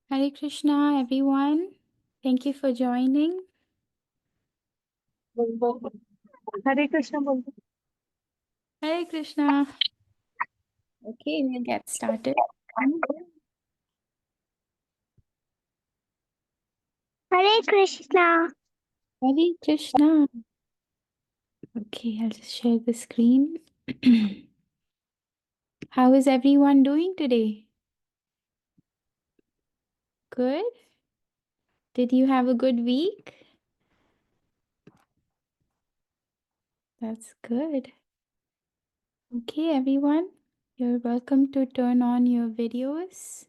Hare Krishna, everyone. Thank you for joining. Hare Krishna बोलते Hare Krishna. Okay, we'll get started. Hare Krishna. Hare Krishna. Okay, I'll just share the screen. How is everyone doing today? Good? Did you have a good week? That's good. Okay, everyone. You're welcome to turn on your videos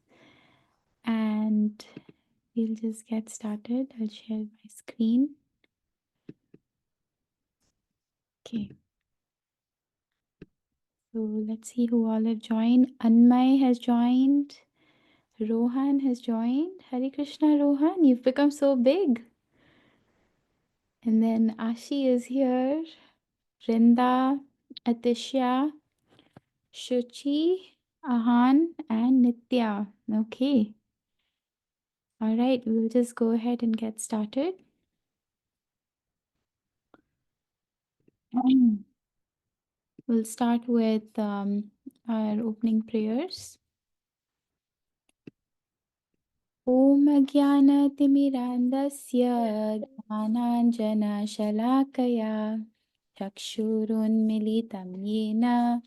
and we'll just get started. I'll share my screen. Okay. So let's see who all have joined. Anmay has joined. Rohan has joined. Hare Krishna, Rohan. You've become so big. And then Ashi is here. Vrinda, Atisha, Shuchi, Ahan, and Nitya. Okay. All right, we'll just go ahead and get started. We'll start with our opening prayers. Om Jnanatimirandasya Jnananjana Chakshurunmilitam Yena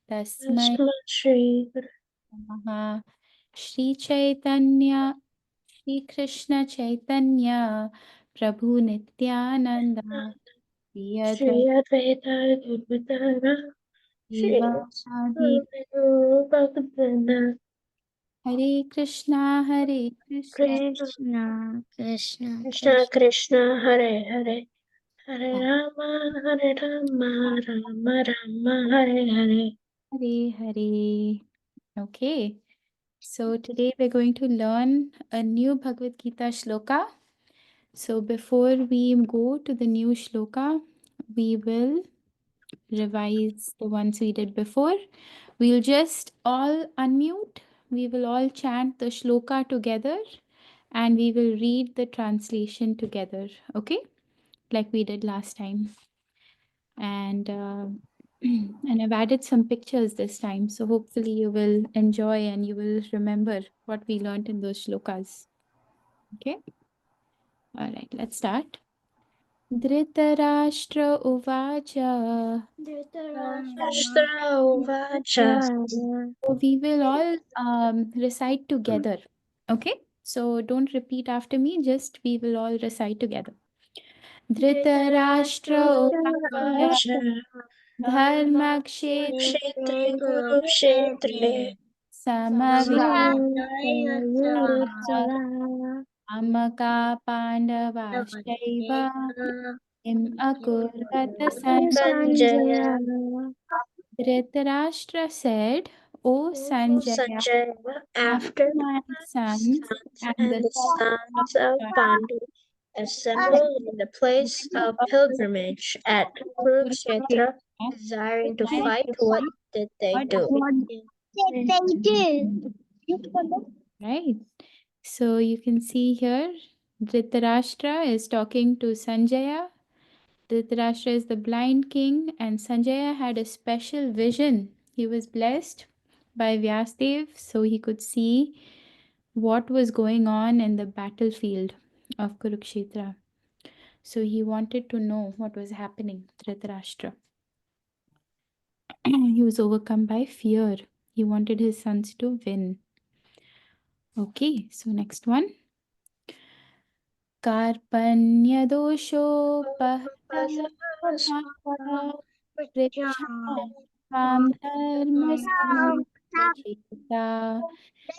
Tasmai Shri Namaha Shri Chaitanya Shri Krishna Chaitanya Prabhu Nityananda Shri Advaita Advaita Gurudara Shri Adi Bhagavana Hare Krishna Hare Krishna Krishna Krishna Krishna Krishna Hare Hare Hare Rama Rama Rama Hare Hare Hare Hare. Okay, so today we're going to learn a new Bhagavad Gita shloka. So before we go to the new shloka, we will revise the ones we did before. We'll just all unmute. We will all chant the shloka together and we will read the translation together. Okay, like we did last time. And and I've added some pictures this time, so hopefully you will enjoy and you will remember what we learned in those shlokas. Okay, all right, let's start. Dhritarashtra uvacha. Shastra Uvacha So we will all recite together. Okay, so don't repeat after me, just we will all recite together. Dhritarashtra uvacha dharmakshetra Kshetre Kurukshetre Samaviyuttha Samaviyuttava Amaka Pandavashaiva Kim Akurvata Sanjaya. Sanjaya Dhritarashtra said, O Sanjaya, Sanjaya now after my sons and and the the sons of Pandu assembled in the place of pilgrimage at Kurukshetra, desiring to fight, what did they do? Right. So you can see here, Dhritarashtra is talking to Sanjaya. Dhritarashtra is the blind king, and Sanjaya had a special vision. He was blessed by Vyasdev, so he could see what was going on in the battlefield of Kurukshetra. So he wanted to know what was happening, Dhritarashtra. He was overcome by fear. He wanted his sons to win. Okay, so next one. Pृच्छां धर्मसंरक्षिता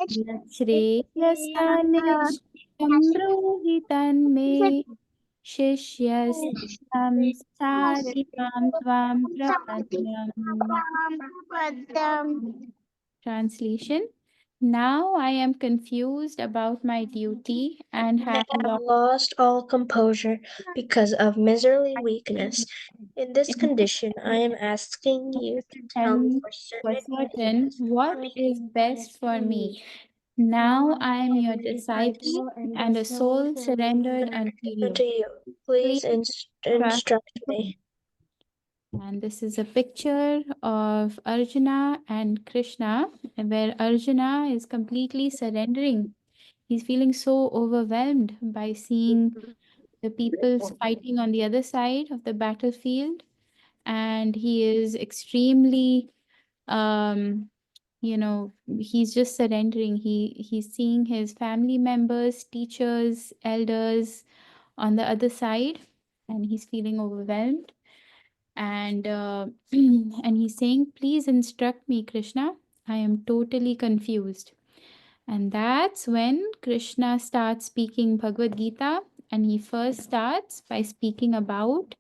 यच्छ्रेयसनिष्ठं ब्रूहि तन्मे शिष्यस्तेषां साधिकां त्वां प्रपद्यम्. Translation. Now I am confused about my duty and I have have lost lost all composure because of miserly weakness. In this condition, I am asking you to tell me for for certain certain what is best for me. Now Now I am I your am your disciple disciple and and a the soul soul surrendered surrendered unto you. unto you. Please Please trust. instruct me. And this is a picture of Arjuna and Krishna, where Arjuna is completely surrendering. He's feeling so overwhelmed by seeing the peoples fighting on the other side of the battlefield, and he is extremely, um, he's just surrendering. He's seeing his family members, teachers, elders on the other side, and he's feeling overwhelmed. And and he's saying, please instruct me, Krishna. I am totally confused. And that's when Krishna starts speaking Bhagavad Gita, and he first starts by speaking about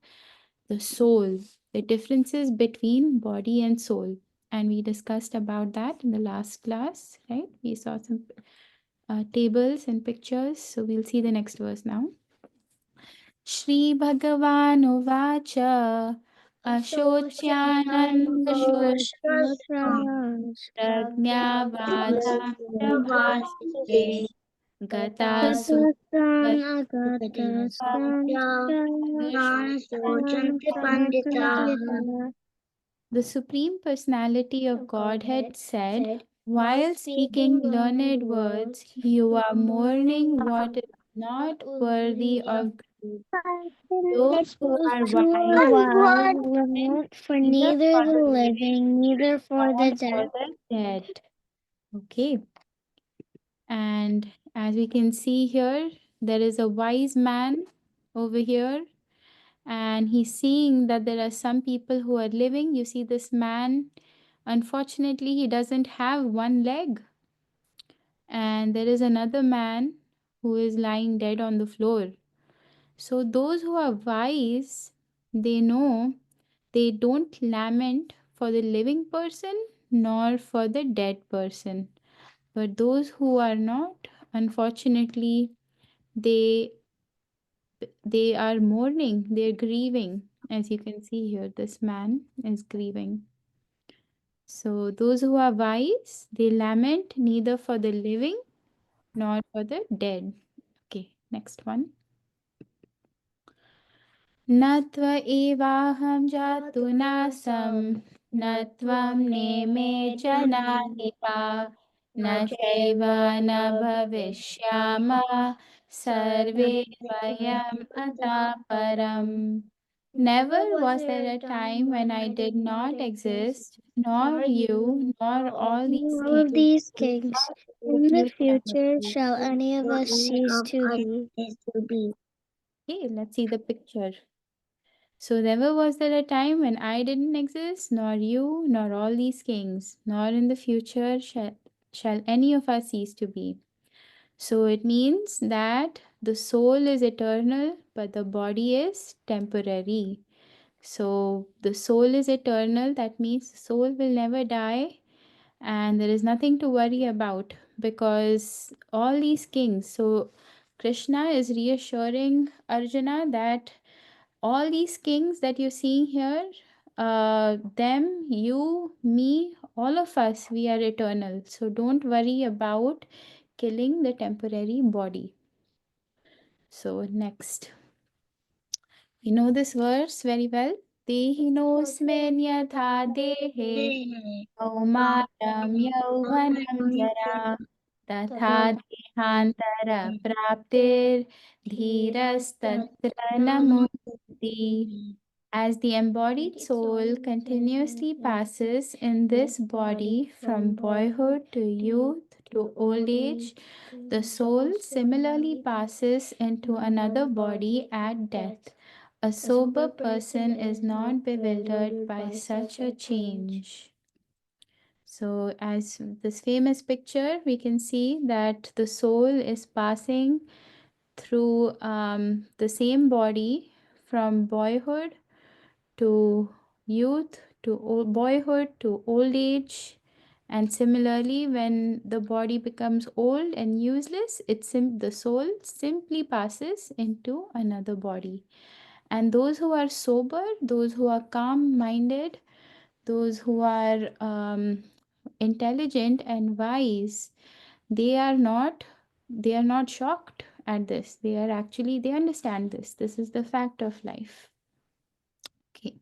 the soul, the differences between body and soul. And we discussed about that in the last class, right? We saw some tables and pictures. So we'll see the next verse now. श्रीभगवानुवाच अशोच्यानन्दशोचस्त्वं प्रज्ञावादांश्च भाषसे गतासु The Supreme Personality of Godhead said, while speaking learned words, you are mourning what is not worthy of grace. Those who are wise lament For neither neither for the the living living, neither for nor the for dead. the dead. Okay. And as we can see here, there is a wise man over here, and he's seeing that there are some people who are living. You see, this man, unfortunately, he doesn't have one leg, and there is another man who is lying dead on the floor. So, those who are wise, they know they don't lament for the living person nor for the dead person. But those who are not, unfortunately, they they are mourning, they're grieving. As you can see here, this man is grieving. So those who are wise, they lament neither for the living nor for the dead. Okay, next one. न त्व एवाहं जातु नासं न त्वं नेमे जनाधिपा न चैव न भविष्यामः सर्वे वयम् अतः परम्. Never was there a time when I did not exist, nor you, nor all these All kings. of these kings in the future shall any of us cease to be. Okay, let's see the picture. So never was there a time when I didn't exist, nor you, nor all these kings, nor in the future shall any of us cease to be. So it means that the soul is eternal, but the body is temporary. So the soul is eternal, that means the soul will never die, and there is nothing to worry about because all these kings. So Krishna is reassuring Arjuna that all these kings that you're seeing here, them, you, me, all of us, we are eternal. So don't worry about killing the temporary body. So next. You know this verse very well. Dehinosmin yatha dehe kaumaram yauvanam jara तथा देहांतर प्राप्तिर धीरस्तत्र न मुक्ति. As the embodied soul continuously passes in this body from boyhood to youth to old age, the soul similarly passes into another body at death. A sober person is not bewildered by such a change. So, as this famous picture, we can see that the soul is passing through the same body from boyhood to youth to boyhood to old age. And similarly, when the body becomes old and useless, the soul simply passes into another body. And those who are sober, those who are calm minded, those who are intelligent and wise, they are not they are not shocked at this. They are actually, they understand this. This is the fact of life. Okay.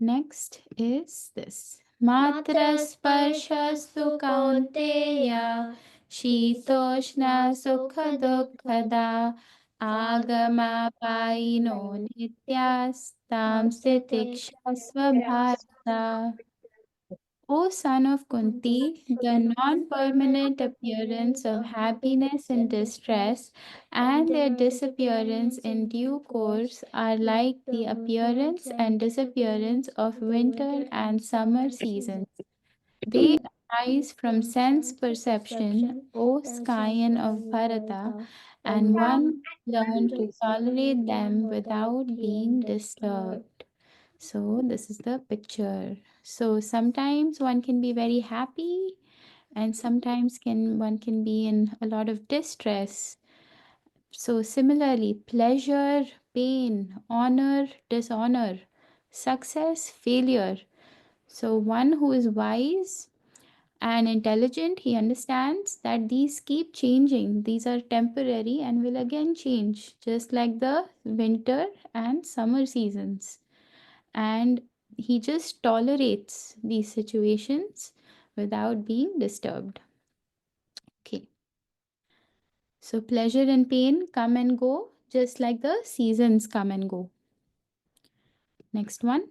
Next is this. Matra sparshastu kaunteya shitoshna sukha dukkada agama paino nityastam sitikshasva bharata. O son of Kunti, the non-permanent appearance of happiness and distress and their disappearance in due course are like the appearance and disappearance of winter and summer seasons. They arise from sense perception, O scion of Bharata, and one learn to tolerate them without being disturbed. So this is the picture. So sometimes one can be very happy and sometimes can one can be in a lot of distress. So similarly, pleasure, pain, honor, dishonor, success, failure. So one who is wise and intelligent, he understands that these keep changing. These are temporary and will again change, just like the winter and summer seasons. And he just tolerates these situations without being disturbed. Okay. So pleasure and pain come and go just like the seasons come and go. Next one.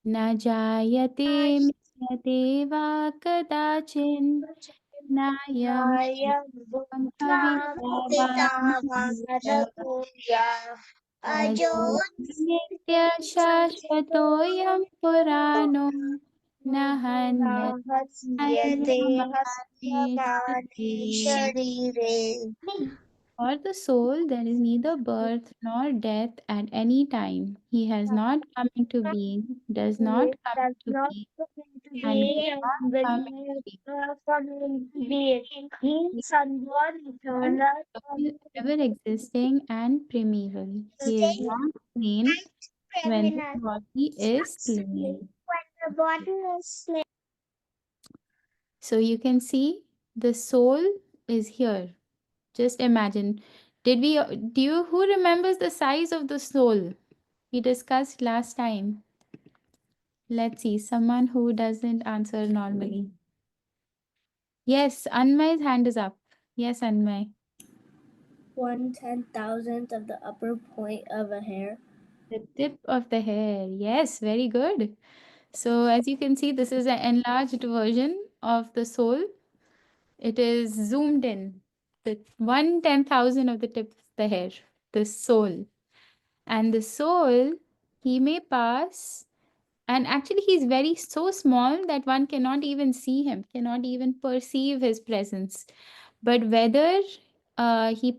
Na jayate mriyate va kadachin nayam bhavita va अजो नित्य शाश्वतोऽयं पुराणो न हन्यते शरीरे. For the soul, there is neither birth nor death at any time. He has not come into being, does not come into being, and will not come into being. He is eternal, ever existing, and primeval. He is not slain when the body is slain. So you can see the soul is here. Just imagine. Who remembers the size of the soul? We discussed last time. Let's see, someone who doesn't answer normally. Yes, Anmay's hand is up. Yes, Anmay. 1/10,000th of the upper point of a hair. The tip of the hair. Yes, very good. So as you can see, this is an enlarged version of the soul. It is zoomed in. The 1/10,000 of the tip of the hair, the soul. And the soul, he may pass, and actually he's very so small that one cannot even see him, cannot even perceive his presence. But whether he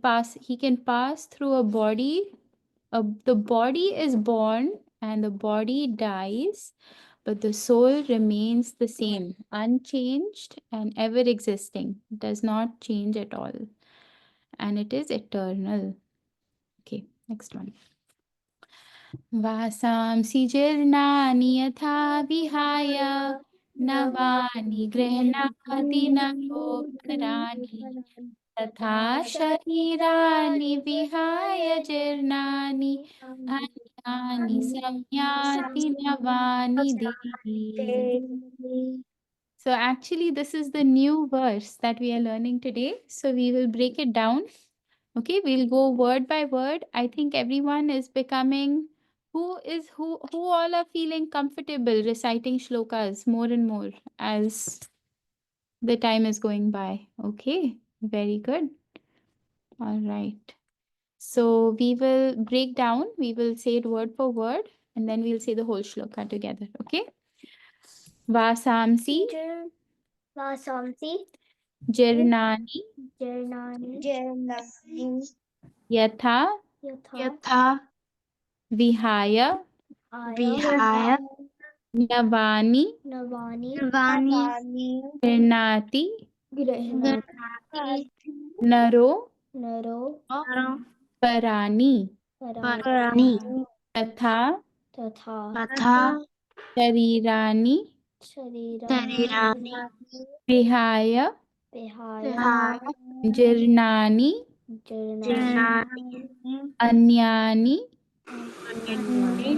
can pass through a body, the body is born and the body dies, but the soul remains the same, unchanged and ever existing, does not change at all, and it is eternal. Okay, next one. वासांसि जीर्णानि यथा विहाय नवानि गृह्णाति नरोपराणि तथा शरीराणि विहाय जीर्णानि अन्यानि संयाति नवानि देहि. So actually this is the new verse that we are learning today. So we will break it down. Okay, we'll go word by word. I think everyone is becoming, who all are feeling comfortable reciting shlokas more and more as the time is going by. Okay, very good. All right. So we will break down, we will say it word for word, and then we'll say the whole shloka together. Okay. Vasamsi Vasamsi Jirnani Jirnani Yatha Yatha Vihaya Vihaya Navani Navani Grinati Grihnati Naro Naro Parani Parani Tatha Tatha Sharirani Sharirani Vihaya Vihaya Jirnani Jirnani Anyani Anyani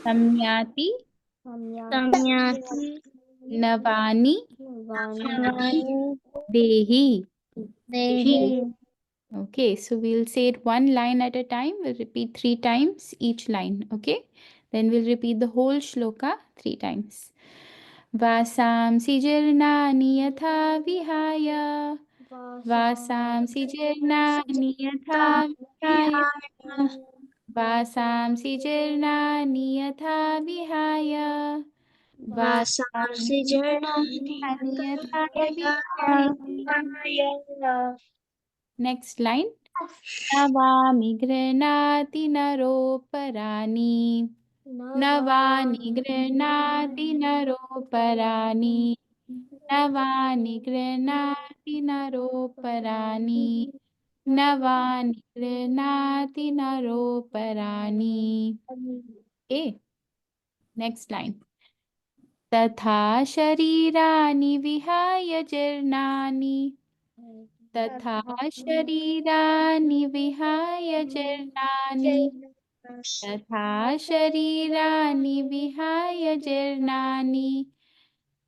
Samyati Samyati Navani Navani Dehi. Dehi. Okay, so we'll say it one line at a time. We'll repeat 3 times each line. Okay, then we'll repeat the whole shloka 3 times. Vasamsi jirnani yatha vihaya. Vasamsi jirnani yatha vihaya. Vasamsi jirnani yatha vihaya. Vasamsi Vasamsi Jirnani jirnani yatha vihaya. Vihaya. Next line. नवामि गृह्णाति नरोपराणि नवानि गृह्णाति नरोपराणि नवानि गृह्णाति नरोपराणि नवानि गृह्णाति नरोपराणि Okay, next line. तथा शरीराणि विहाय जीर्णानि तथा शरीराणि विहाय जीर्णानि तथा शरीराणि विहाय जीर्णानि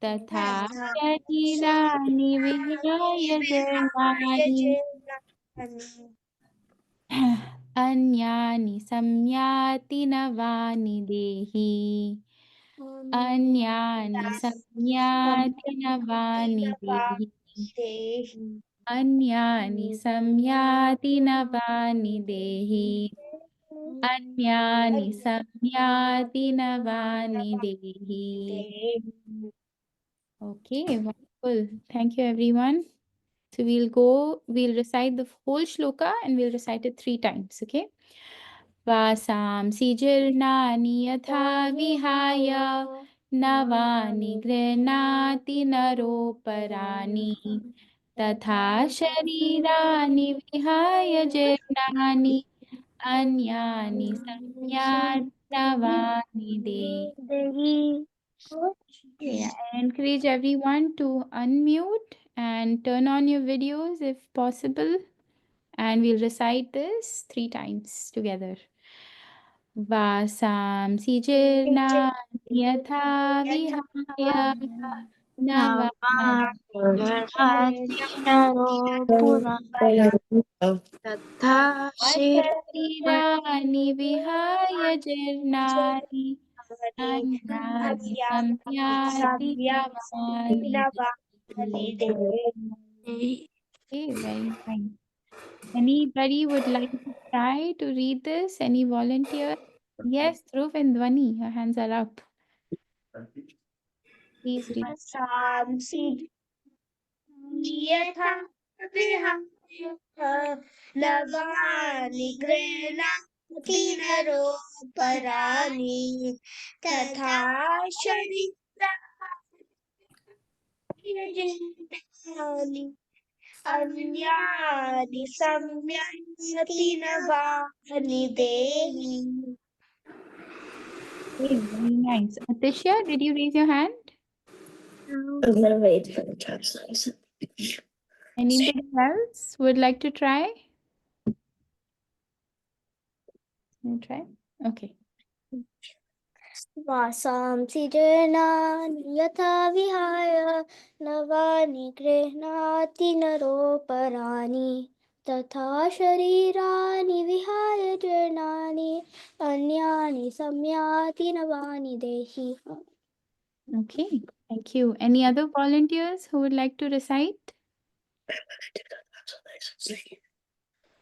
तथा शरीराणि विहाय जीर्णानि अन्यानि संयाति नवानि देहि अन्यानि संयाति नवानि देहि अन्यानि संयाति नवानि देहि अन्यानि संयाति नवानि देहि. Okay, wonderful. Thank you, everyone. So we'll recite the whole shloka and we'll recite it 3 times. Okay. Vasamsi jirnani yatha vihaya navani gृह्णाति नरोपराणि तथा शरीराणि विहाय जीर्णानि अन्यानि संयाति नवानि देहि. Okay, I encourage everyone to unmute and turn on your videos if possible, and we'll recite this 3 times together. Vasamsi jirnani yatha vihaya navani Tata शरीराणि विहाय जीर्णानि अन्यानि संयाति नवानि देहि. Okay, very nice. Anybody would like to try to read this? Any volunteer? Yes, Dhruv and Dhvani, your hands are up. Please read. Samsi Yatha Vihaya Navani Grenati Naroparani Tatha Sharirani Anyani Samyati Navani Dehi. Okay, very nice. Atisha, did you raise your hand? I'm gonna wait for the translation. Anybody else would like to try? You try? Okay. वासांसि जीर्णानि यथा विहाय नवानि गृह्णाति नरोपराणि तथा शरीराणि विहाय जीर्णानि अन्यानि संयाति नवानि देहि. Okay, thank you. Any other volunteers who would like to recite?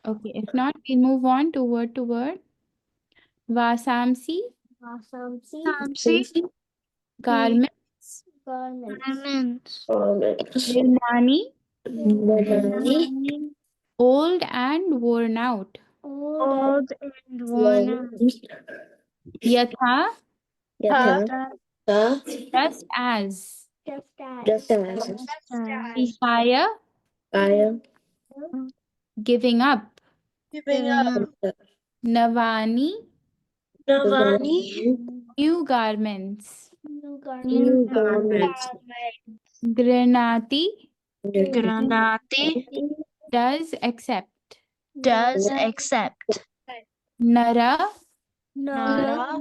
Okay, if not, we'll move on to word. Vasamsi, वासांसि garments, garments nirmani, Nirmani old and worn out. old and worn out. Yatha, Yatha just as. just as Vihaya, giving up. giving up. Navani, Navani new garments. new garments. Granati, Granati does accept. does accept. Nara, Nara,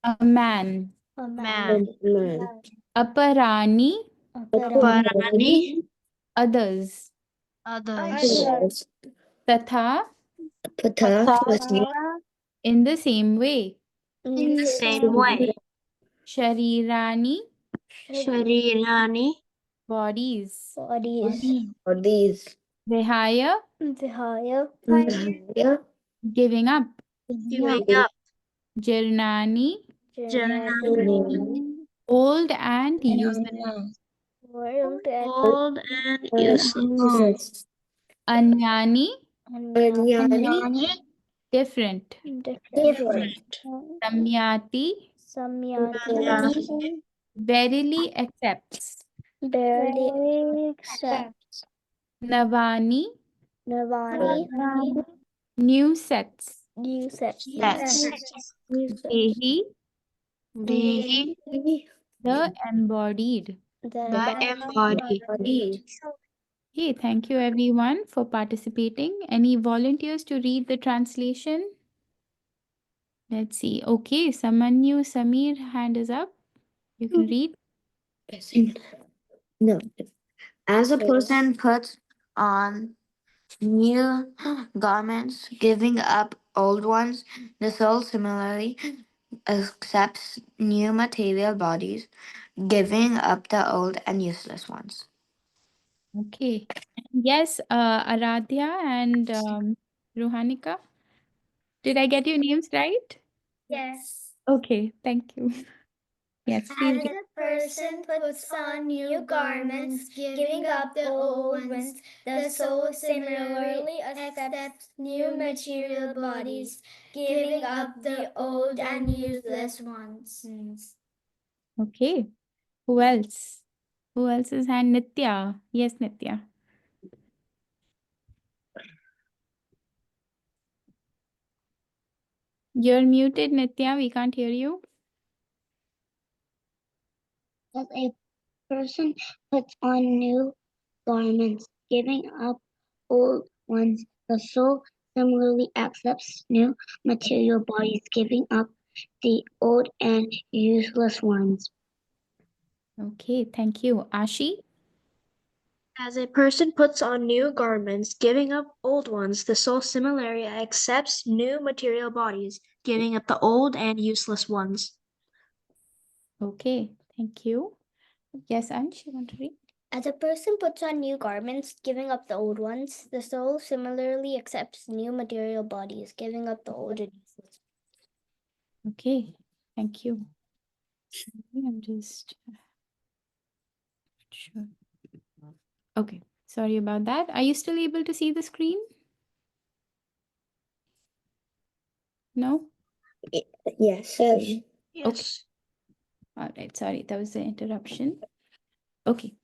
a man. man. Aparani, Parani, others. others. Tatha, Patha, in the same way. in the same way. Sharirani, Sharirani, bodies. bodies. Vihaya, giving up. Giving up. Jirnani, Janani, old and useless. old and useless. Anyani, Anyani, different. different. Samyati, Anyani, verily accepts. Navani, new sets. sets. Dehi, Dehi, the embodied. the embodied. Hey, thank you everyone for participating. Any volunteers to read the translation? Let's see. Okay, Samanyu Samir, hand is up. You can read. No. As a person puts on new garments, giving up old ones, the soul similarly accepts new material bodies, giving up the old and useless ones. Okay. Yes, Aradhya and Ruhanika. Did I get your names right? Okay, thank you. Yes, please. As a person puts on new garments, giving up the old ones, the soul similarly accepts new material bodies, giving up the old and useless ones. Okay. Who else? Who else is hand? Nitya. Yes, Nitya. You're muted, Nitya. We can't hear you. As a person puts on new garments, giving up old ones, the soul similarly accepts new material bodies, giving up the old and useless ones. Okay, thank you. Ashi? As a person puts on new garments, giving up old ones, the soul similarly accepts new material bodies, giving up the old and useless ones. Okay, thank you. Yes, Ansh, you want to read? As a person puts on new garments, giving up the old ones, the soul similarly accepts new material bodies, giving up the old and useless. Okay, thank you. I'm just sure. Okay, sorry about that. Are you still able to see the screen? No? Yes. Okay. Yes. All right, sorry, that was the interruption. Okay.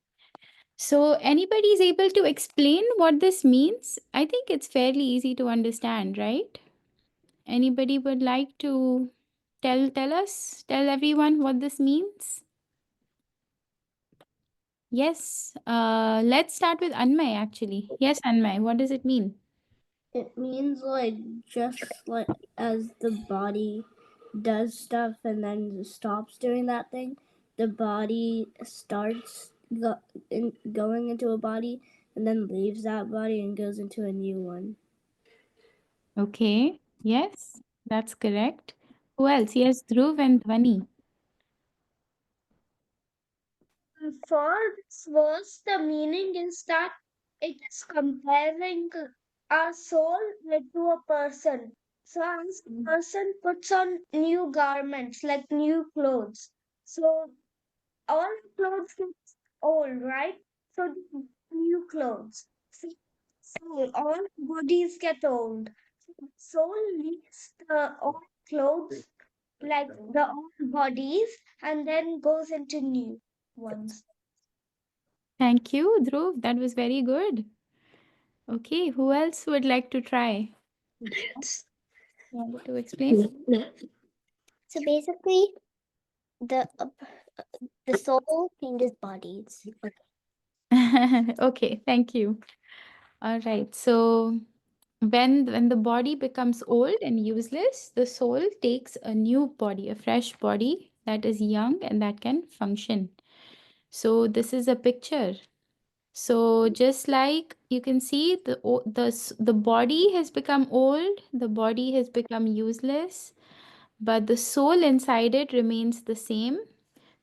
So anybody is able to explain what this means? I think it's fairly easy to understand, right? Anybody would like to tell everyone what this means? Yes. Let's start with Anmay actually. Yes, Anmay, what does it mean? It means like just like as the body does stuff and then stops doing that thing, the body starts going into a body and then leaves that body and goes into a new one. Okay. Yes, that's correct. Who else? Yes, Dhruv and Dhvani. For this verse, the meaning is that it is comparing our soul to a person. So, as a person puts on new garments, like new clothes. So, all clothes get old, right? So, new clothes. So, all bodies get old. Soul leaves the old clothes, like the old bodies, and then goes into new ones. Thank you, Dhruv. That was very good. Okay, who else would like to try? Want to explain? So basically, the soul changes bodies. Okay, thank you. All right. So when the body becomes old and useless, the soul takes a new body, a fresh body that is young and that can function. So this is a picture. So just like you can see, the body has become old, the body has become useless, but the soul inside it remains the same.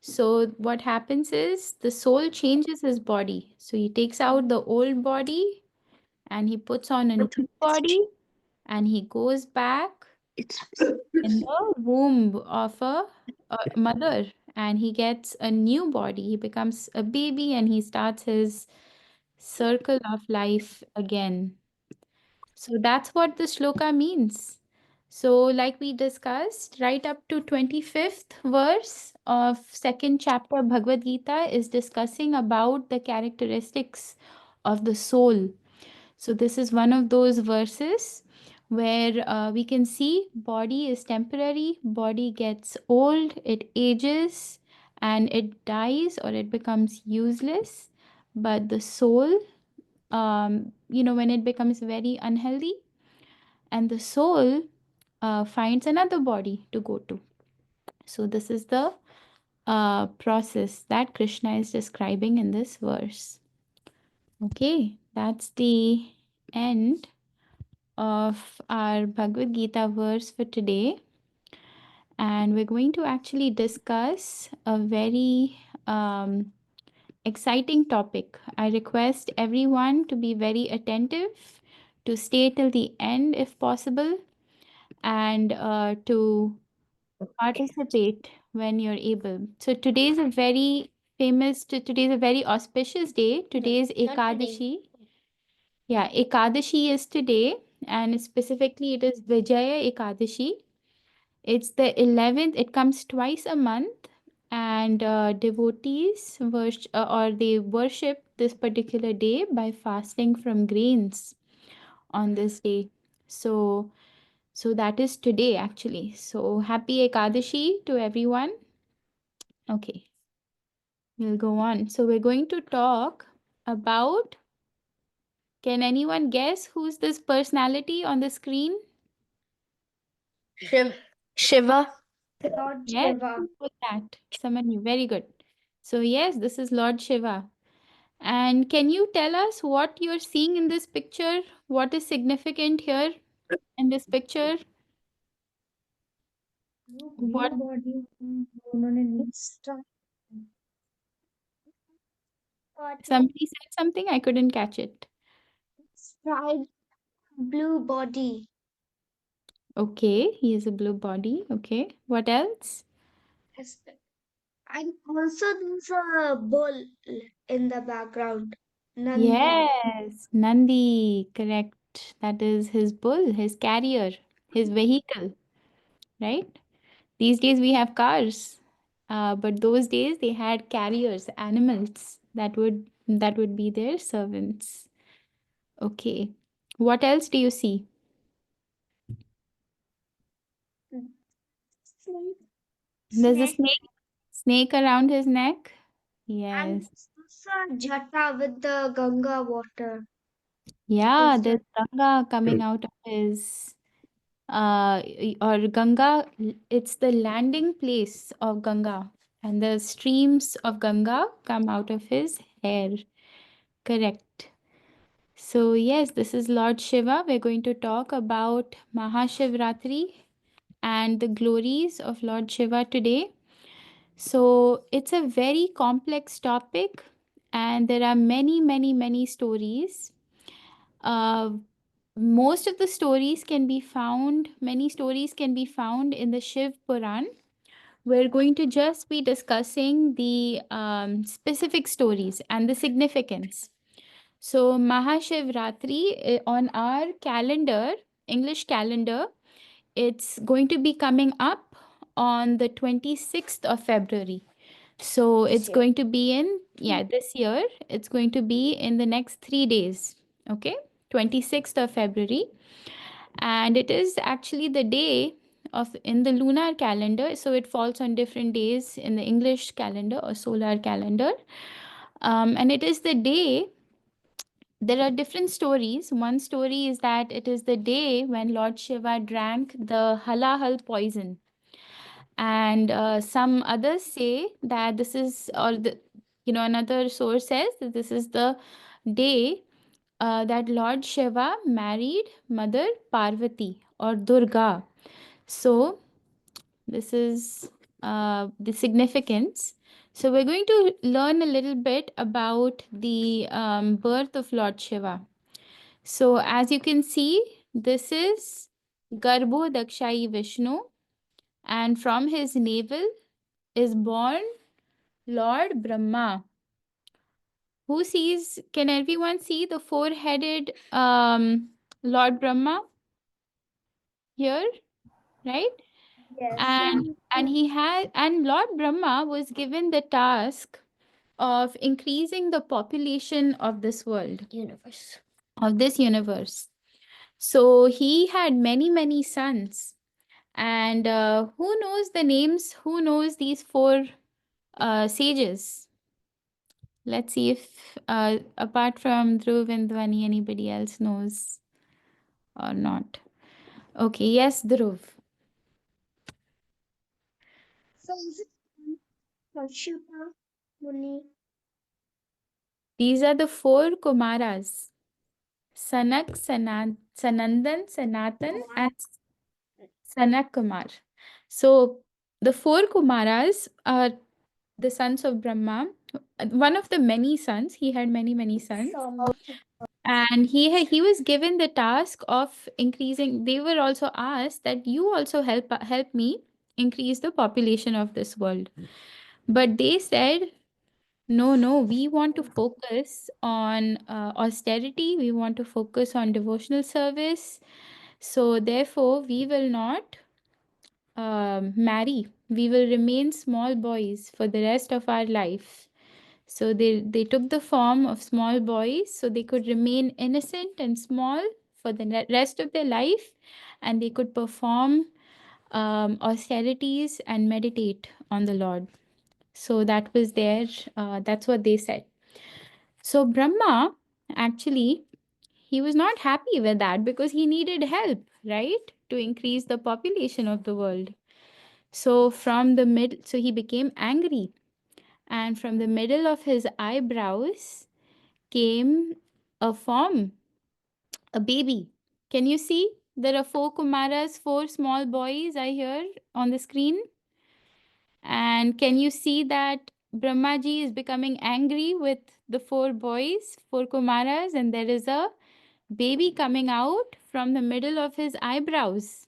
So what happens is the soul changes his body. So he takes out the old body and he puts on a new body and he goes back in the womb of a mother and he gets a new body. He becomes a baby and he starts his circle of life again. So that's what the shloka means. So, like we discussed, right up to 25th verse of second chapter Bhagavad Gita is discussing about the characteristics of the soul. So, this is one of those verses where we can see body is temporary, body gets old, it ages, and it dies or it becomes useless. But the soul, when it becomes very unhealthy, and the soul finds another body to go to. So, this is the process that Krishna is describing in this verse. Okay, that's the end of our Bhagavad Gita verse for today. And we're going to actually discuss a very exciting topic. I request everyone to be very attentive, to stay till the end if possible, and to participate when you're able. So today's a very today's a very auspicious day. Today's Ekadashi. Yeah, Ekadashi is today, and specifically it is Vijaya Ekadashi. It's the 11th, it comes twice a month, and devotees or they worship this particular day by fasting from grains on this day. So, so that is today actually. So happy Ekadashi to everyone. Okay, we'll go on. So we're going to talk about, can anyone guess who's this personality on the screen? Shiva. Lord Yes, Shiva. who was that? Someone new. Very good. So yes, this is Lord Shiva. And can you tell us what you're seeing in this picture? What is significant here in this picture? What Body उन्होंने start somebody said something? I couldn't catch it. striped blue body. Okay, he has a blue body. Okay. What else? Yes. And also there's a bull in the background. Nandi. Yes, Nandi, correct. That is his bull, his carrier, his vehicle, right? These days we have cars, but those days they had carriers, animals that would be their servants. Okay. What else do you see? Snake. There's a Snake. snake around his neck. And Yes. there's also a jata with the Ganga water. Yeah, Is there's that Ganga coming out of his or Ganga, it's the landing place of Ganga, and the streams of Ganga come out of his hair. Correct. So, yes, this is Lord Shiva. We're going to talk about Mahashivratri and the glories of Lord Shiva today. So, it's a very complex topic, and there are many, many, many stories. Uh, Most of the stories can be found, many stories can be found in the Shiv Puran. We're going to just be discussing the specific stories and the significance. So, Mahashivratri on our calendar, English calendar, it's going to be coming up on the 26th of February. So, it's going to be this year, it's going to be in the next 3 days. Okay, 26th of February. And it is actually the day of in the lunar calendar, so it falls on different days in the English calendar or solar calendar. And it is the day, there are different stories. One story is that it is the day when Lord Shiva drank the halahal poison. And some others say that this is, or the, another source says that this is the day that Lord Shiva married Mother Parvati or Durga. So this is the significance. So we're going to learn a little bit about the birth of Lord Shiva. So as you can see, this is Garbho Dakshai Vishnu, and from his navel is born Lord Brahma. Who sees, can everyone see the four-headed Lord Brahma here, right? Yes. And he had, and Lord Brahma was given the task of increasing the population of this world, Universe. of this universe. So he had many, many sons. And who knows the names? Who knows these four sages? Let's see if, apart from Dhruv and Dhwani, anybody else knows or not. Okay, yes, Dhruv. So is it Kashyapa Muni? These are the four Kumaras: Sanak, Sanandan, Sanatan, and Sanak Kumar. So the four Kumaras are the sons of Brahma. One of the many sons. He had many, many sons. And he was given the task of increasing. They were also asked that you also help me increase the population of this world. But they said, no, no, we want to focus on austerity. We want to focus on devotional service. So therefore, we will not marry. We will remain small boys for the rest of our life. So they took the form of small boys so they could remain innocent and small for the rest of their life, and they could perform austerities and meditate on the Lord. So that was their, that's what they said. So Brahma, actually, he was not happy with that because he needed help, right? To increase the population of the world. So so he became angry, and from the middle of his eyebrows came a form, a baby. Can you see? There are four Kumaras, four small boys I hear on the screen. And can you see that Brahmaji is becoming angry with the four boys, four Kumaras, and there is a baby coming out from the middle of his eyebrows.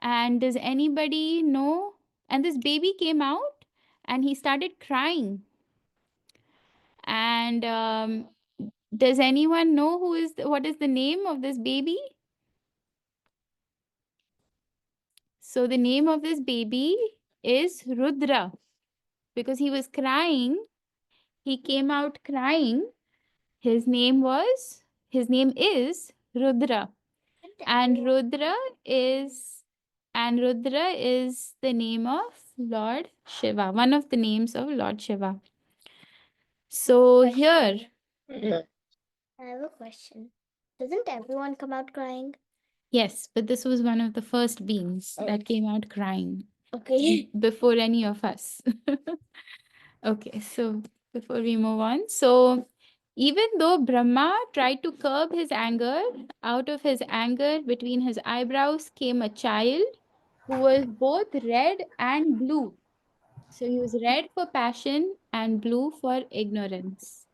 And does anybody know? And this baby came out and he started crying. And does anyone know what is the name of this baby? So the name of this baby is Rudra. Because he was crying, he came out crying. His name is Rudra. And Rudra is the name of Lord Shiva, one of the names of Lord Shiva. So here, I have a question. Doesn't everyone come out crying? yes, but this was one of the first beings that came out crying Okay. before any of us. Okay, so before we move on, so even though Brahma tried to curb his anger, out of his anger, between his eyebrows came a child who was both red and blue. So he was red for passion and blue for ignorance.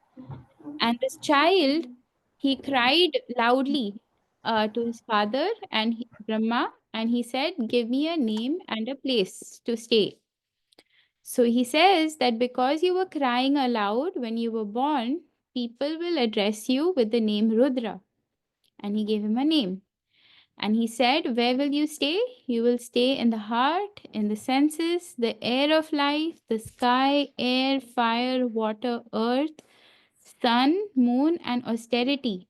And this child, he cried loudly to his father and Brahma, and he said, give me a name and a place to stay. So he says that because you were crying aloud when you were born, people will address you with the name Rudra. And he gave him a name. And he said, where will you stay? You will stay in the heart, in the senses, the air of life, the sky, air, fire, water, earth, sun, moon, and austerity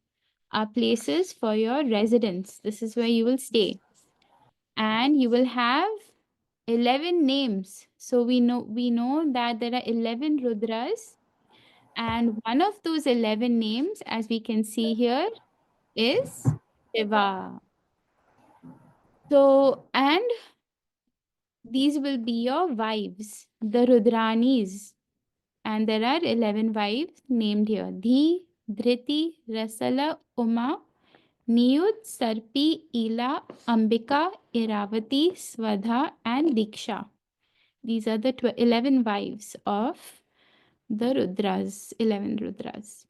are places for your residence. This is where you will stay. And you will have 11 names. So we know that there are 11 Rudras, And one of those 11 names, as we can see here, is Shiva. So, and these will be your wives, the Rudranis. And there are 11 wives named here: Dhi, Dhriti, Rasala, Uma, Niyud, Sarpi, Ila, Ambika, Iravati, Swadha, and Diksha. These are the 11 wives of the Rudras, 11 Rudras.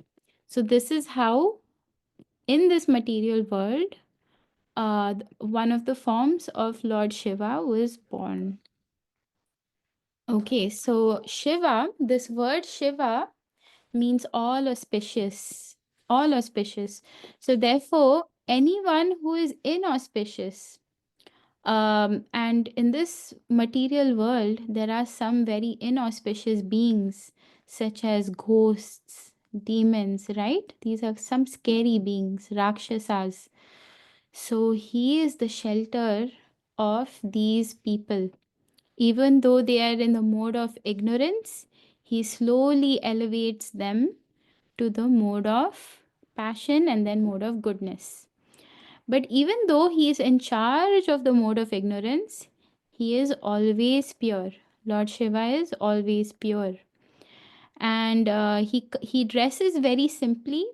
So, this is how in this material world, one of the forms of Lord Shiva was born. Okay, so Shiva, this word Shiva means all auspicious, all auspicious. So therefore, anyone who is inauspicious, and in this material world, there are some very inauspicious beings, such as ghosts, demons, right? These are some scary beings, Rakshasas. So he is the shelter of these people. Even though they are in the mode of ignorance, he slowly elevates them to the mode of passion and then mode of goodness. But even though he is in charge of the mode of ignorance, he is always pure. Lord Shiva is always pure. And he dresses very simply.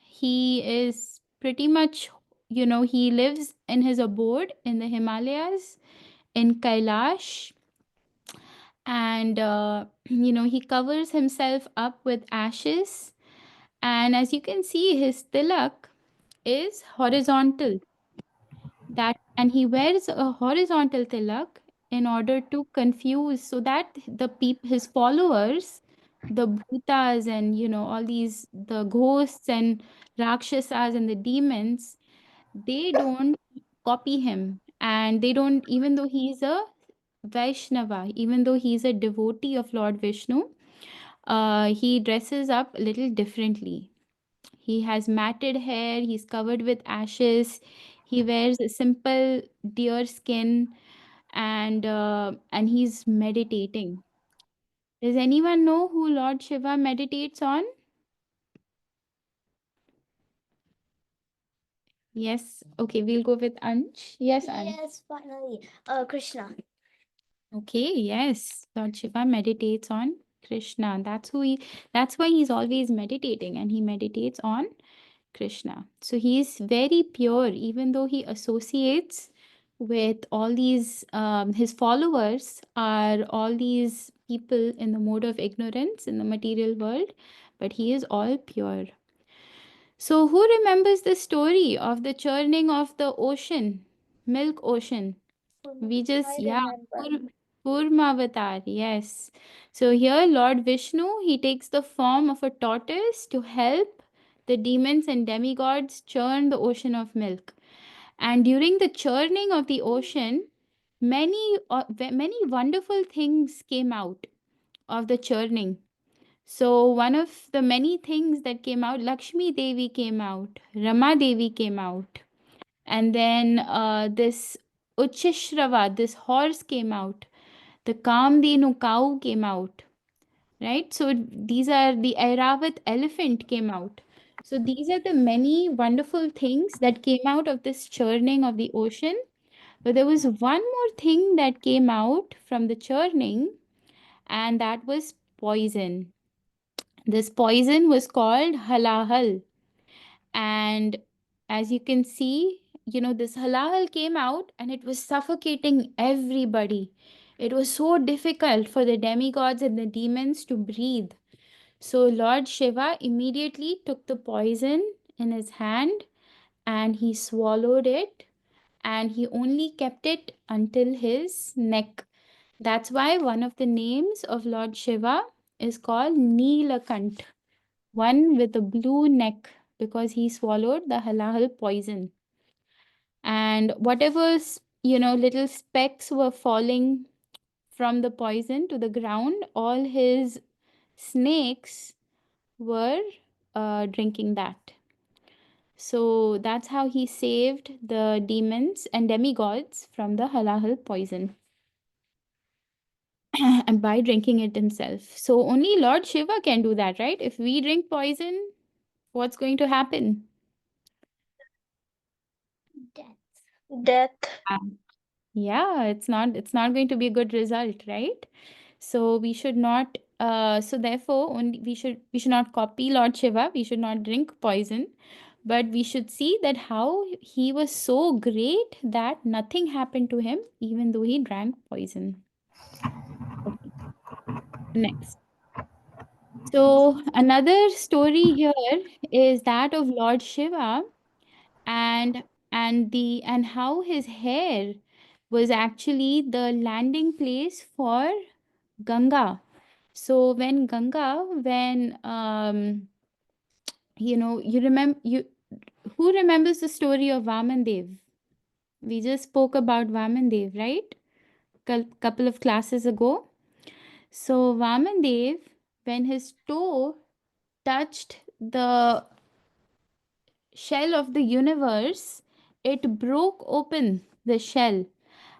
He is pretty much, he lives in his abode in the Himalayas, in Kailash, and he covers himself up with ashes, and as you can see, his tilak is horizontal. That, and he wears a horizontal tilak in order to confuse, so that his followers, the bhutas, and all these, the ghosts and rakshasas and the demons, they don't copy him, and they don't, even though he's a Vaishnava, even though he's a devotee of Lord Vishnu, he dresses up a little differently. He has matted hair, he's covered with ashes, he wears a simple deer skin, and he's meditating. Does anyone know who Lord Shiva meditates on? Yes. Okay, we'll go with Ansh. Yes, Ansh. Yes, finally. Krishna. Okay, yes. Lord Shiva meditates on Krishna. That's why he's always meditating, and he meditates on Krishna. So he is very pure, even though he associates with all these, his followers are all these people in the mode of ignorance in the material world, but he is all pure. So, who remembers the story of the churning of the ocean, milk ocean? We just, I yeah, remember. Kurmavatar, yes. So here, Lord Vishnu, he takes the form of a tortoise to help the demons and demigods churn the ocean of milk. And during the churning of the ocean, many wonderful things came out of the churning. So one of the many things that came out, Lakshmi Devi came out, Rama Devi came out, and then this Uchishrava, this horse came out, the Kamdenu cow came out, right? So these are the Airavat elephant came out. So these are the many wonderful things that came out of this churning of the ocean. But there was one more thing that came out from the churning, and that was poison. This poison was called halahal. And as you can see, this halahal came out and it was suffocating everybody. It was so difficult for the demigods and the demons to breathe. So Lord Shiva immediately took the poison in his hand and he swallowed it, and he only kept it until his neck. That's why one of the names of Lord Shiva is called Neelakant, one with a blue neck, because he swallowed the halahal poison. And whatever, little specks were falling from the poison to the ground, all his snakes were drinking that. So that's how he saved the demons and demigods from the halahal poison. and by drinking it himself. So only Lord Shiva can do that, right? If we drink poison, what's going to happen? Death. Yeah, it's not going to be a good result, right? So we should not so therefore only we should not copy Lord Shiva, we should not drink poison, but we should see that how he was so great that nothing happened to him even though he drank poison. Okay, next. So another story here is that of Lord Shiva and and how his hair was actually the landing place for Ganga. So when you remember you who remembers the story of Vaman Dev? We just spoke about Vaman Dev, right? Couple of classes ago. So Vaman Dev, when his toe touched the shell of the universe, it broke open the shell.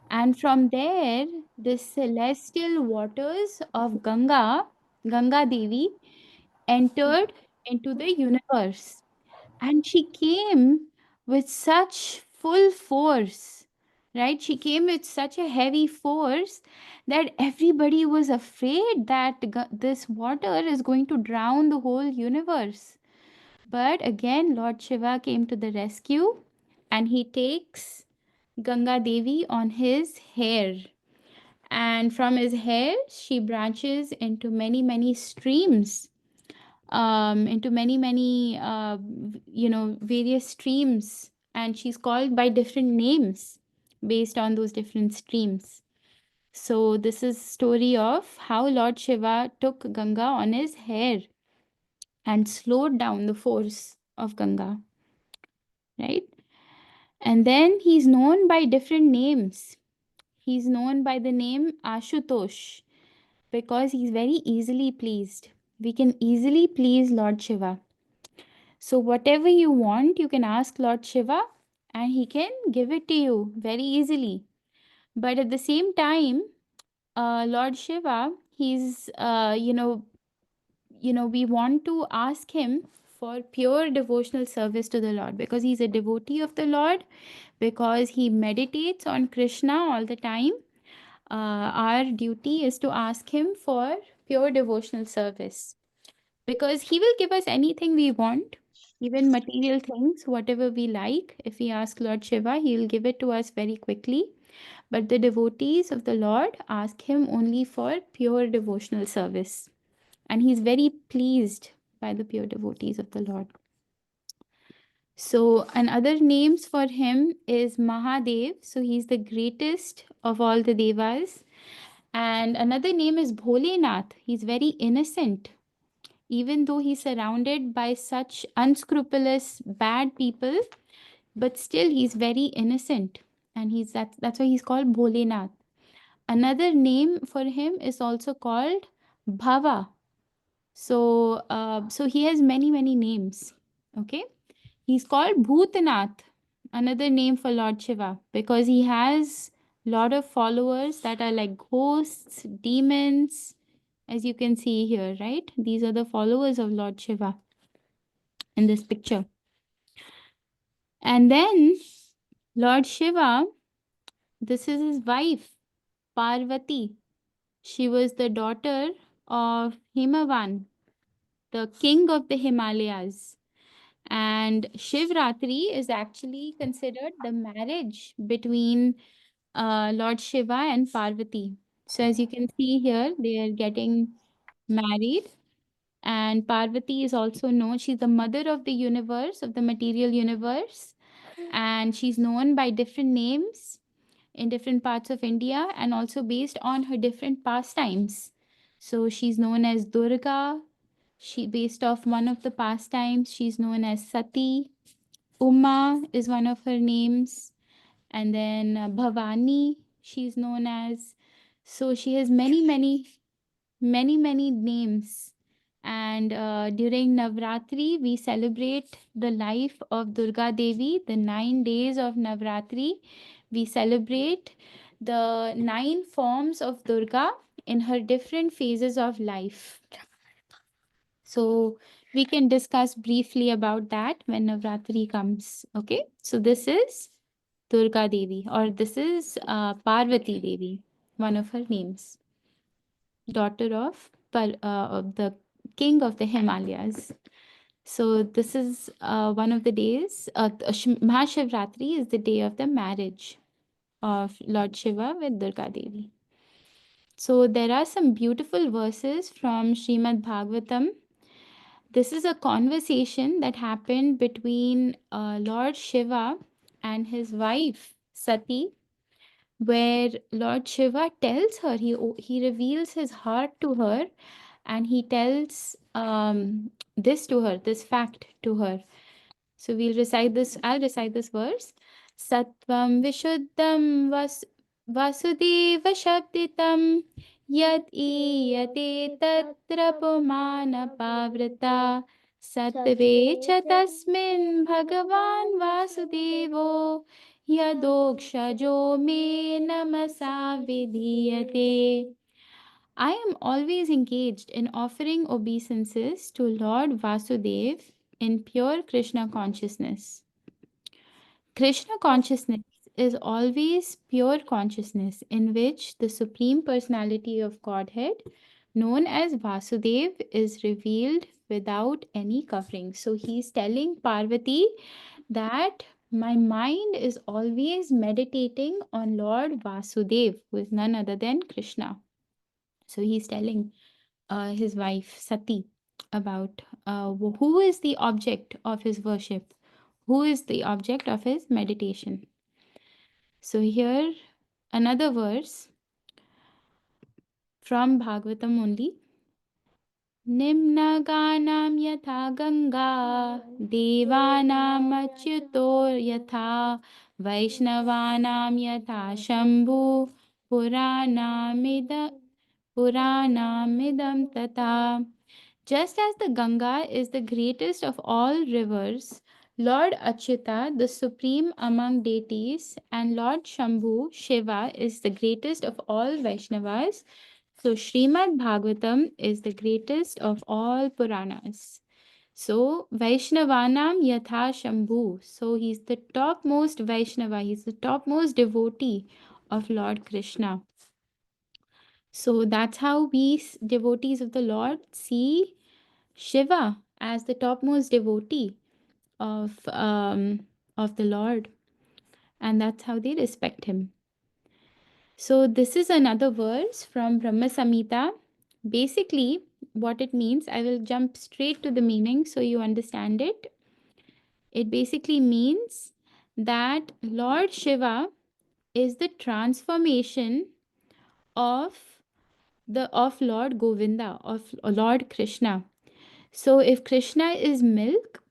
And from there, the celestial waters of Ganga Devi, entered into the universe. And she came with such full force, right? She came with such a heavy force that everybody was afraid that this water is going to drown the whole universe. But again, Lord Shiva came to the rescue and he takes Ganga Devi on his hair. And from his hair, she branches into many, many streams, into many, many, various streams. And she's called by different names based on those different streams. So this is story of how Lord Shiva took Ganga on his hair and slowed down the force of Ganga, right? And then he's known by different names. He's known by the name Ashutosh because he's very easily pleased. We can easily please Lord Shiva. So, whatever you want, you can ask Lord Shiva and he can give it to you very easily. But at the same time, Lord Shiva, we want to ask him for pure devotional service to the Lord because he's a devotee of the Lord, because he meditates on Krishna all the time. Our duty is to ask him for pure devotional service because he will give us anything we want, even material things, whatever we like. If we ask Lord Shiva, he will give it to us very quickly. But the devotees of the Lord ask him only for pure devotional service. And he's very pleased by the pure devotees of the Lord. So, and other names for him is Mahadev. So, he's the greatest of all the devas. And another name is Bholenath. He's very innocent. Even though he's surrounded by such unscrupulous, bad people, but still he's very innocent. And that's why he's called Bholenath. Another name for him is also called Bhava. So he has many, many names. Okay. He's called Bhutanath, another name for Lord Shiva, because he has lot of followers that are like ghosts, demons, as you can see here, right? These are the followers of Lord Shiva in this picture. And then Lord Shiva, this is his wife, Parvati. She was the daughter of Himavan, the king of the Himalayas. And Shivratri is actually considered the marriage between Lord Shiva and Parvati. So as you can see here, they are getting married. And Parvati is also known, she's the mother of the universe, of the material universe. And she's known by different names in different parts of India and also based on her different pastimes. So she's known as Durga. She based off one of the pastimes, she's known as Sati. Uma is one of her names. And then Bhavani, she's known as. So she has many, many, many, many names. And during Navratri, we celebrate the life of Durga Devi, the 9 days of Navratri. We celebrate the 9 forms of Durga in her different phases of life. So we can discuss briefly about that when Navratri comes. Okay, so this is Durga Devi, or this is Parvati Devi, one of her names, daughter of the king of the Himalayas. So this is one of the days. Mahashivratri is the day of the marriage of Lord Shiva with Durga Devi. So there are some beautiful verses from Srimad Bhagavatam. This is a conversation that happened between Lord Shiva and his wife Sati, where Lord Shiva tells her, he reveals his heart to her, and he tells this to her, this fact to her. So we'll recite this. I'll recite this verse. Sattvam vishuddham vasudeva shabditam yad iyate tatra pumana pavrata sattve cha tasmin bhagavan vasudevo yadokshajo me namasa vidhiyate. I am always engaged in offering obeisances to Lord Vasudev in pure Krishna consciousness. Krishna consciousness is always pure consciousness in which the Supreme Personality of Godhead, known as Vasudev, is revealed without any covering. So he's telling Parvati that my mind is always meditating on Lord Vasudev, who is none other than Krishna. So he's telling his wife Sati about who is the object of his worship, who is the object of his meditation. So here another verse from Bhagavatam only. निम्नगानां यथा गङ्गा देवानामच्युतो यथा वैष्णवानां यथा शम्भु पुराणामिद पुराणामिदं तथा. Just as the Ganga is the greatest of all rivers, Lord Achyuta, the supreme among deities, and Lord Shambhu, Shiva, is the greatest of all Vaishnavas. So Srimad Bhagavatam is the greatest of all Puranas. So Vaishnavanam Yatha Shambhu. So he's the topmost Vaishnava, he's the topmost devotee of Lord Krishna. So that's how we devotees of the Lord see Shiva as the topmost devotee of the Lord, and that's how they respect him. So this is another verse from Brahma Samhita. Basically, what it means, I will jump straight to the meaning so you understand it. It basically means that Lord Shiva is the transformation of Lord Govinda, of Lord Krishna. So if Krishna is milk,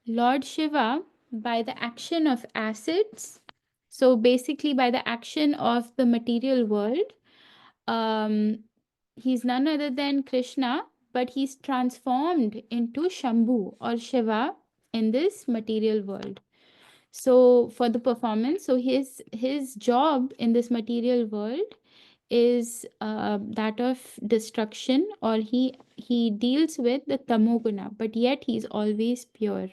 Lord Shiva, by the action of acids, so basically by the action of the material world, he's none other than Krishna, but he's transformed into Shambhu or Shiva in this material world. So for the performance, so his job in this material world is that of destruction, or he deals with the tamoguna, but yet he's always pure.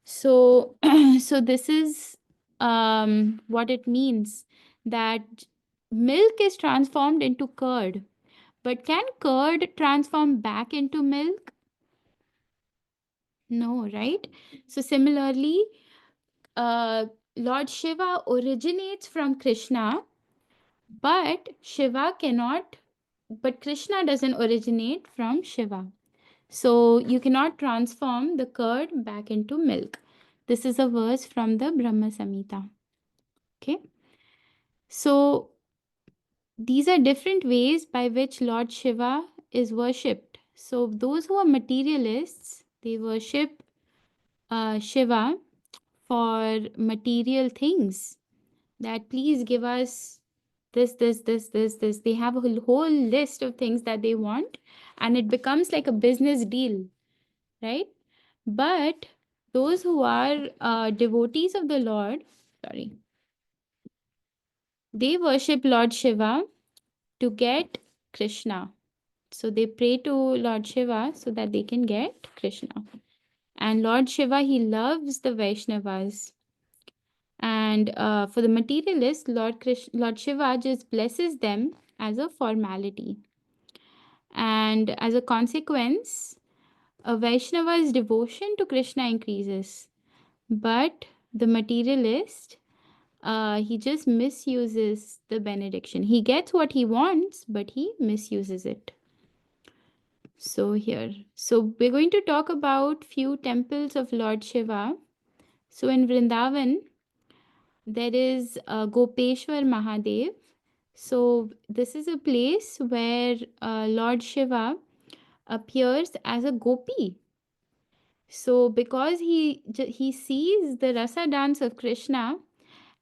So so this is what it means, that milk is transformed into curd, but can curd transform back into milk? No, right? So similarly, Lord Shiva originates from Krishna, but Krishna doesn't originate from Shiva. So you cannot transform the curd back into milk. This is a verse from the Brahma Samhita. Okay. So these are different ways by which Lord Shiva is worshipped. So those who are materialists, they worship Shiva for material things. That please give us this. They have a whole list of things that they want, and it becomes like a business deal, right? But those who are devotees of the Lord, they worship Lord Shiva to get Krishna. So they pray to Lord Shiva so that they can get Krishna. And Lord Shiva, he loves the Vaishnavas. And for the materialist, Lord Shiva just blesses them as a formality. And as a consequence, a Vaishnava's devotion to Krishna increases. But the materialist, he just misuses the benediction. He gets what he wants, but he misuses it. So we're going to talk about few temples of Lord Shiva. So in Vrindavan, there is Gopeshwar Mahadev. So this is a place where Lord Shiva appears as a gopi. So because he sees the rasa dance of Krishna,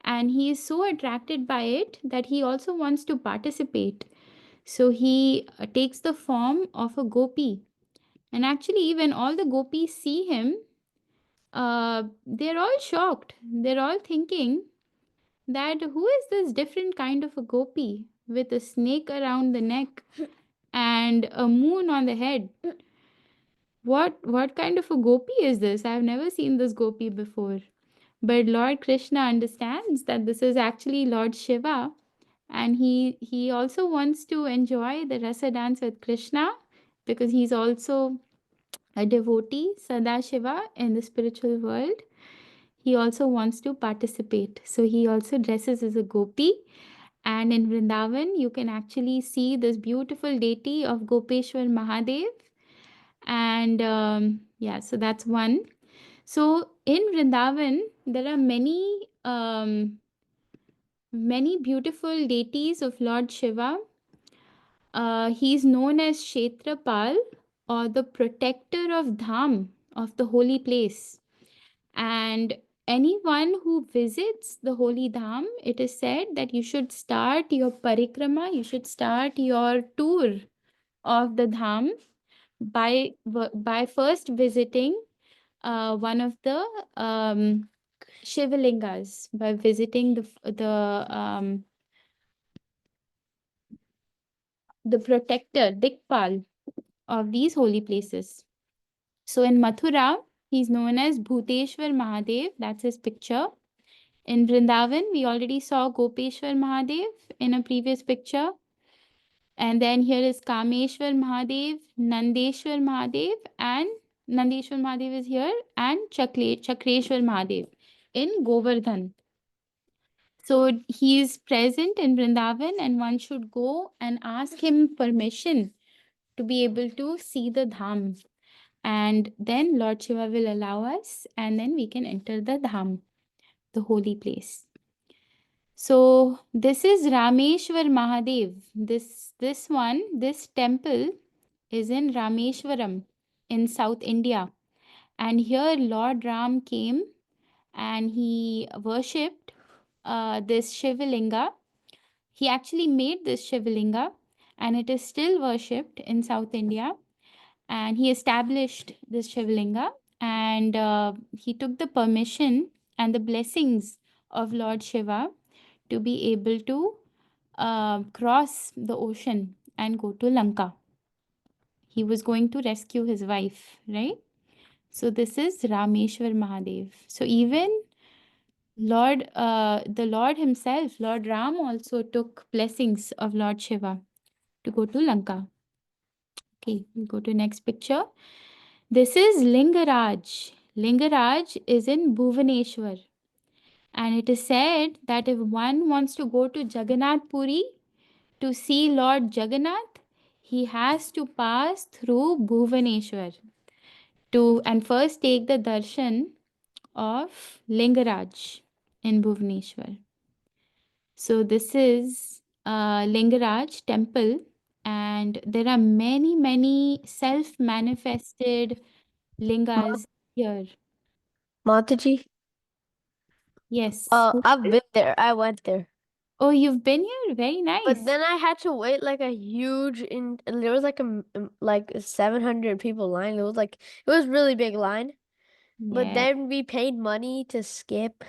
and he is so attracted by it that he also wants to participate. So he takes the form of a gopi. And actually, when all the gopis see him, they're all shocked. They're all thinking that who is this different kind of a gopi with a snake around the neck and a moon on the head? What kind of a gopi is this? I've never seen this gopi before. But Lord Krishna understands that this is actually Lord Shiva, and he also wants to enjoy the rasa dance with Krishna because he's also a devotee, Sadashiva, in the spiritual world. He also wants to participate. So he also dresses as a gopi. And in Vrindavan, you can actually see this beautiful deity of Gopeshwar Mahadev. And so that's one. So in Vrindavan, there are many beautiful deities of Lord Shiva. He is known as Kshetrapal, or the protector of Dham, of the holy place. And anyone who visits the holy Dham, it is said that you should start your parikrama, you should start your tour of the Dham by first visiting one of the Shivalingas, by visiting the protector, Dikpal, of these holy places. So in Mathura, he's known as Bhuteshwar Mahadev. That's his picture. In Vrindavan, we already saw Gopeshwar Mahadev in a previous picture. And then here is Kameshwar Mahadev, Nandeshwar Mahadev, and Nandeshwar Mahadev is here, and Chakreshwar Mahadev in Govardhan. So he is present in Vrindavan, and one should go and ask him permission to be able to see the Dham. And then Lord Shiva will allow us, and then we can enter the Dham, the holy place. So this is Rameshwar Mahadev. This temple is in Rameshwaram in South India. And here Lord Ram came and he worshipped this Shivalinga. He actually made this Shivalinga, and it is still worshipped in South India. And he established this Shivalinga, and he took the permission and the blessings of Lord Shiva to be able to cross the ocean and go to Lanka. He was going to rescue his wife, right? So this is Rameshwar Mahadev. So even the Lord himself, Lord Ram, also took blessings of Lord Shiva to go to Lanka. Okay, we'll go to next picture. This is Lingaraj. Lingaraj is in Bhuvaneshwar. And it is said that if one wants to go to Jagannath Puri to see Lord Jagannath, he has to pass through Bhuvaneshwar and first take the darshan of Lingaraj in Bhuvaneshwar. So this is Lingaraj temple, and there are many self-manifested lingas here. Mataji? Yes. I've been there. I went there. Oh, you've been here? Very nice. But then I had to wait like a huge there was like 700 people line. It was really big line. But Yeah. then we paid money to skip.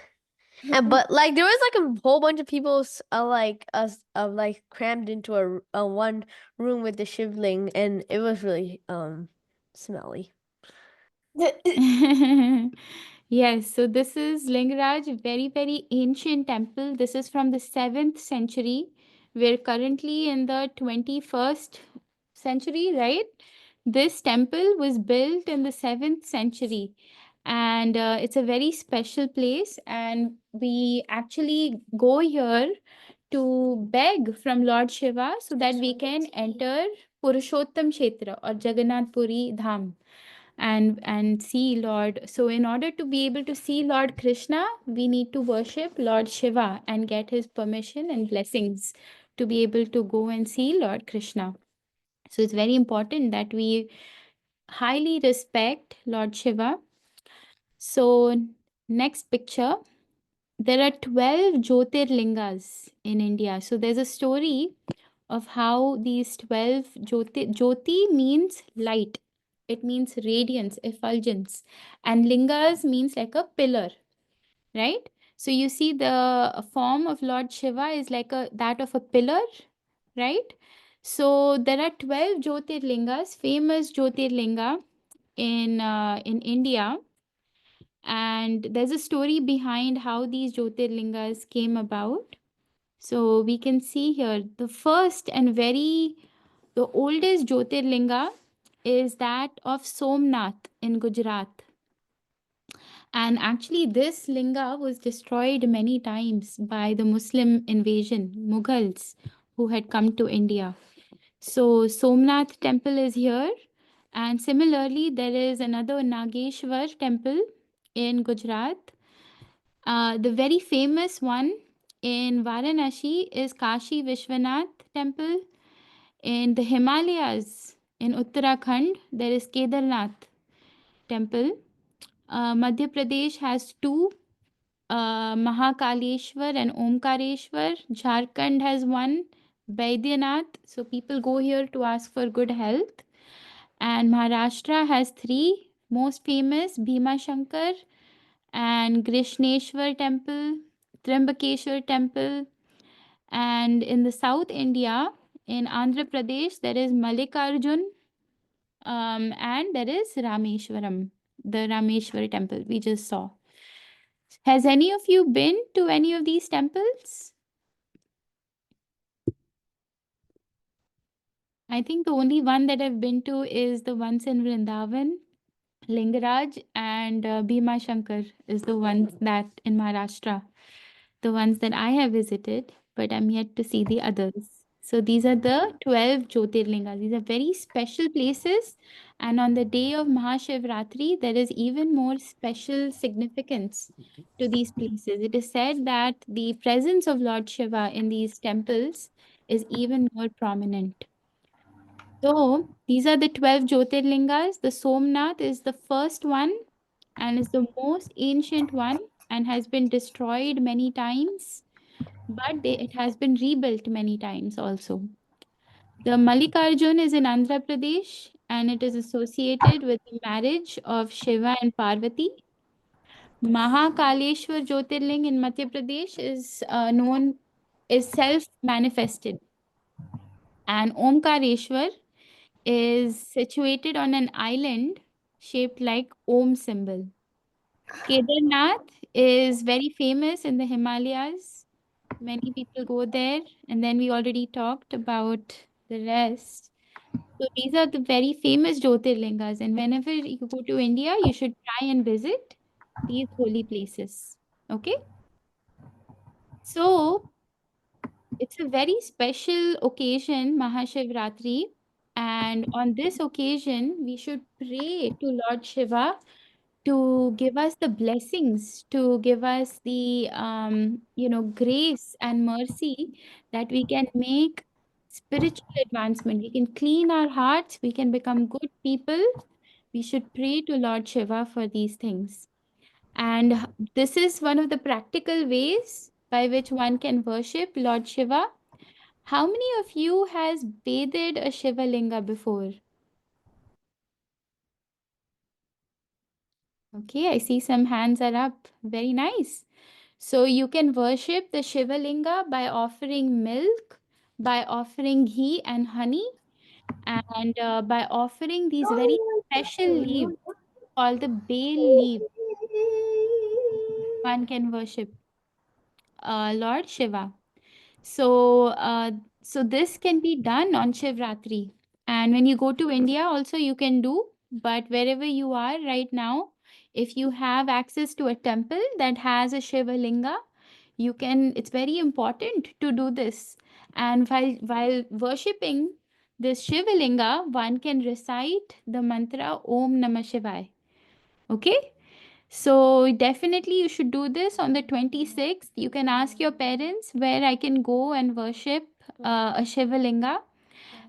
And but like there was like a whole bunch of people like us like crammed into a one room with the shivling, and it was really smelly. Yes, so this is Lingaraj, a very, very ancient temple. This is from the 7th century. We're currently in the 21st century, right? This temple was built in the 7th century, and it's a very special place. And we actually go here to beg from Lord Shiva so that we can enter Purushottam Kshetra or Jagannath Puri Dham and see Lord. So in order to be able to see Lord Krishna, we need to worship Lord Shiva and get his permission and blessings to be able to go and see Lord Krishna. So it's very important that we highly respect Lord Shiva. So next picture, there are 12 Jyotirlingas in India. So there's a story of how these 12 Jyoti means light. It means radiance, effulgence. And lingas means like a pillar, right? So you see the form of Lord Shiva is like a that of a pillar, right? So there are 12 Jyotirlingas, famous Jyotirlinga in India. And there's a story behind how these Jyotirlingas came about. So we can see here the first and the oldest Jyotirlinga is that of Somnath in Gujarat. And actually, this linga was destroyed many times by the Muslim invasion, Mughals, who had come to India. So, Somnath temple is here. And similarly, there is another Nageshwar temple in Gujarat. The very famous one in Varanasi is Kashi Vishwanath temple. In the Himalayas, in Uttarakhand, there is Kedarnath temple. Madhya Pradesh has two, Mahakaleshwar and Omkareshwar. Jharkhand has one, Baidyanath. So people go here to ask for good health. And Maharashtra has three, most famous, Bhima Shankar and Krishneshwar temple, Trimbakeshwar temple. And in the South India, in Andhra Pradesh, there is Mallikarjun, and there is Rameshwaram, the Rameshwar temple we just saw. Has any of you been to any of these temples? I think the only one that I've been to is the ones in Vrindavan, Lingaraj, and Bhima Shankar is the ones that in Maharashtra, the ones that I have visited, but I'm yet to see the others. So these are the 12 Jyotirlingas. These are very special places. And on the day of Mahashivratri, there is even more special significance to these places. It is said that the presence of Lord Shiva in these temples is even more prominent. So these are the 12 Jyotirlingas. The Somnath is the first one and is the most ancient one and has been destroyed many times, but it has been rebuilt many times also. The Mallikarjun is in Andhra Pradesh and it is associated with the marriage of Shiva and Parvati. Mahakaleshwar Jyotirling in Madhya Pradesh is self-manifested, and Omkareshwar is situated on an island shaped like Om symbol. Kedarnath is very famous in the Himalayas. Many people go there, and then we already talked about the rest. So these are the very famous Jyotirlingas, and whenever you go to India, you should try and visit these holy places. Okay? So it's a very special occasion, Mahashivratri, and on this occasion, we should pray to Lord Shiva to give us the blessings, to give us the grace and mercy that we can make spiritual advancement. We can clean our hearts, we can become good people. We should pray to Lord Shiva for these things. And this is one of the practical ways by which one can worship Lord Shiva. How many of you has bathed a Shiva Linga before? Okay, I see some hands are up. Very nice. So you can worship the Shiva Linga by offering milk, by offering ghee and honey, and by offering these very special leaves called the bay leaf. One can worship Lord Shiva. So, so this can be done on Shivratri. And when you go to India, also you can do. But wherever you are right now, if you have access to a temple that has a Shiva Linga, you can. It's very important to do this. And while worshipping this Shiva Linga, one can recite the mantra Om Namah Shivaya. Okay. So definitely you should do this on the 26th. You can ask your parents where I can go and worship a Shiva Linga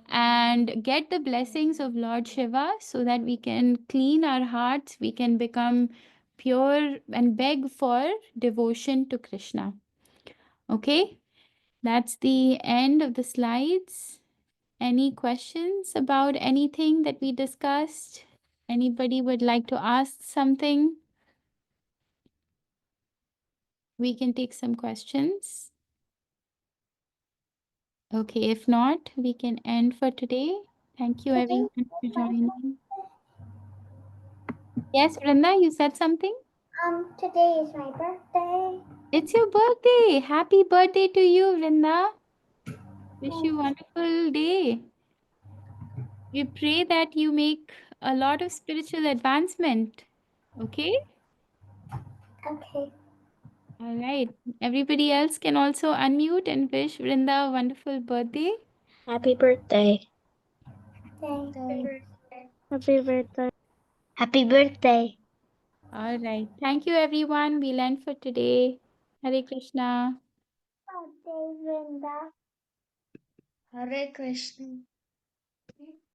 and get the blessings of Lord Shiva so that we can clean our hearts, we can become pure and beg for devotion to Krishna. Okay, that's the end of the slides. Any questions about anything that we discussed? Anybody would like to ask something? We can take some questions. Okay, if not, we can end for today. Thank you everyone for joining. Yes, Vrinda, you said something? Today is my birthday. It's your birthday. Happy birthday to you, Vrinda. Wish you a wonderful day. We pray that you make a lot of spiritual advancement. Okay? Okay. All right. Everybody else can also unmute and wish Vrinda a wonderful birthday. Happy birthday. Thank you. Happy birthday. Happy birthday. All right. Thank you, everyone. We'll end for today. Hare Krishna. Birthday, Vrinda. Hare Krishna.